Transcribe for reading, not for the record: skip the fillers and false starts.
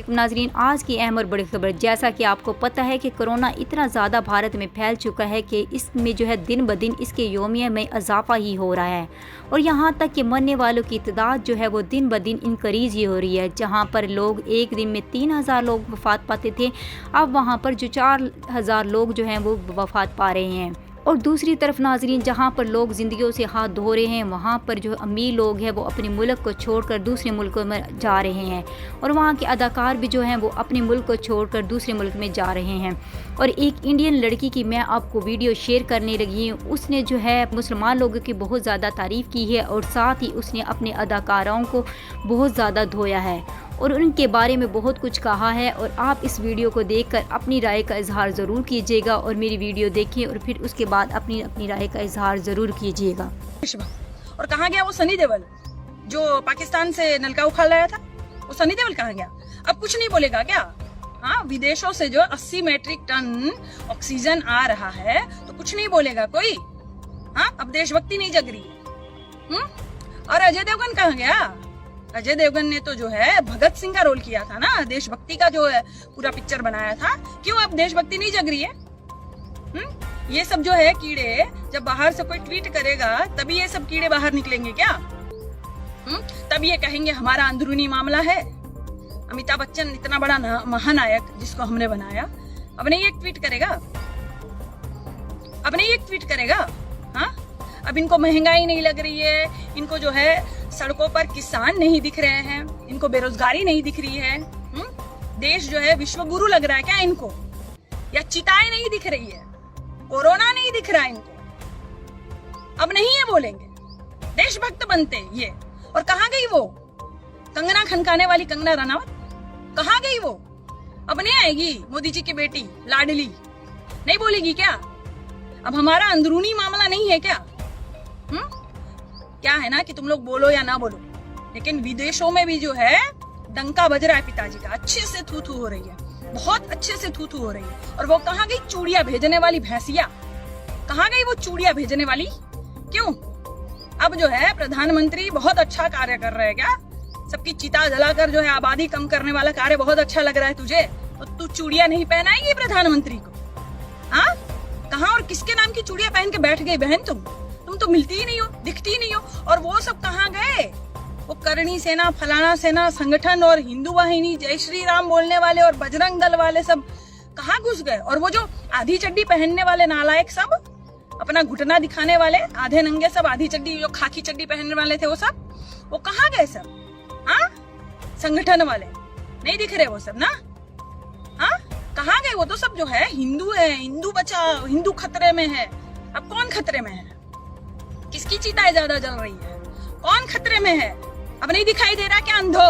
नाजरीन, आज की अहम और बड़ी खबर, जैसा कि आपको पता है कि कोरोना इतना ज़्यादा भारत में फैल चुका है कि इसमें जो है दिन ब दिन इसके योमिया में इजाफा ही हो रहा है और यहाँ तक कि मरने वालों की तादाद जो है वो दिन ब दिन इंक्रीज़ ही हो रही है। जहाँ पर लोग एक दिन में 3000 लोग वफ़ात पाते थे, अब वहाँ पर जो 4000 लोग जो हैं वो वफ़ात पा रहे हैं। और दूसरी तरफ नाजरीन, जहाँ पर लोग ज़िंदगियों से हाथ धो रहे हैं, वहाँ पर जो अमीर लोग हैं वो अपने मुल्क को छोड़कर दूसरे मुल्कों में जा रहे हैं और वहाँ के अदाकार भी जो हैं वो अपने मुल्क को छोड़कर दूसरे मुल्क में जा रहे हैं। और एक इंडियन लड़की की मैं आपको वीडियो शेयर करने लगी हूँ। उसने जो है मुसलमान लोगों की बहुत ज़्यादा तारीफ़ की है और साथ ही उसने अपने अदाकाराओं को बहुत ज़्यादा धोया है और उनके बारे में बहुत कुछ कहा है। और आप इस वीडियो को देखकर अपनी राय का इजहार ज़रूर कीजिएगा और मेरी वीडियो देखिए और फिर उसके बाद अपनी राय का इजहार ज़रूर कीजिएगा। और कहाँ गया वो सनी देओल जो पाकिस्तान से नलका उखाड़ लाया था? वो सनी देओल कहाँ गया? अब कुछ नहीं बोलेगा क्या? हाँ, विदेशों से जो 80 मेट्रिक टन ऑक्सीजन आ रहा है तो कुछ नहीं बोलेगा कोई? हाँ, अब देशभक्ति नहीं जग रही। और अजय देवगन कहाँ गया? अजय देवगन ने तो जो है भगत सिंह का रोल किया था ना, देशभक्ति का जो है पूरा पिक्चर बनाया था। क्यों अब देशभक्ति नहीं जग रही है? ये सब जो है कीड़े, जब बाहर से कोई ट्वीट करेगा तभी ये सब कीड़े बाहर निकलेंगे क्या? तब ये कहेंगे हमारा अंदरूनी मामला है। अमिताभ बच्चन इतना बड़ा महानायक जिसको हमने बनाया, अब नहीं एक ट्वीट करेगा? अब नहीं एक ट्वीट करेगा? हाँ, अब इनको महंगाई नहीं लग रही है, इनको जो है सड़कों पर किसान नहीं दिख रहे हैं, इनको बेरोजगारी नहीं दिख रही है। देश जो है विश्व गुरु लग रहा है क्या इनको? या चिताएं नहीं दिख रही है, कोरोना नहीं दिख रहा है इनको? अब नहीं ये बोलेंगे, देशभक्त बनते ये। और कहाँ गई वो कंगना खनकाने वाली कंगना रनावत? कहाँ गई वो? अब नहीं आएगी मोदी जी की बेटी लाडली? नहीं बोलेगी क्या? अब हमारा अंदरूनी मामला नहीं है क्या? क्या है ना कि तुम लोग बोलो या ना बोलो, लेकिन विदेशों में भी जो है डंका बज रहा है पिताजी का। अच्छे से थू थू हो रही है, बहुत अच्छे से थू थू हो रही है। और वो कहाँ गई चूड़िया भेजने वाली भैंसिया? कहाँ गई वो चूड़िया भेजने वाली? क्यों? अब जो है प्रधानमंत्री बहुत अच्छा कार्य कर रहे हैं क्या? सबकी चिता जलाकर जो है आबादी कम करने वाला कार्य बहुत अच्छा लग रहा है तुझे, तो तू चूड़िया नहीं पहनाएगी प्रधानमंत्री को? हाँ, कहाँ और किसके नाम की चूड़िया पहन के बैठ गई बहन तुम तो मिलती ही नहीं हो, दिखती ही नहीं हो। और वो सब कहाँ गए? वो करणी सेना, फलाना सेना संगठन और हिंदू वाहिनी, जय श्री राम बोलने वाले और बजरंग दल वाले सब कहाँ घुस गए? और वो जो आधी चड्डी पहनने वाले नालायक सब, अपना घुटना दिखाने वाले आधे नंगे सब, आधी चड्डी जो खाकी चड्डी पहनने वाले थे वो कहाँ गए सब? हाँ, संगठन वाले नहीं दिख रहे वो सब ना? हाँ, कहाँ गए वो? तो सब जो है हिंदू है, हिंदू बचाओ, हिंदू खतरे में है। अब कौन खतरे में है? किसकी चिताएं ज्यादा जल रही है? कौन खतरे में है? अब नहीं दिखाई दे रहा क्या अंधो?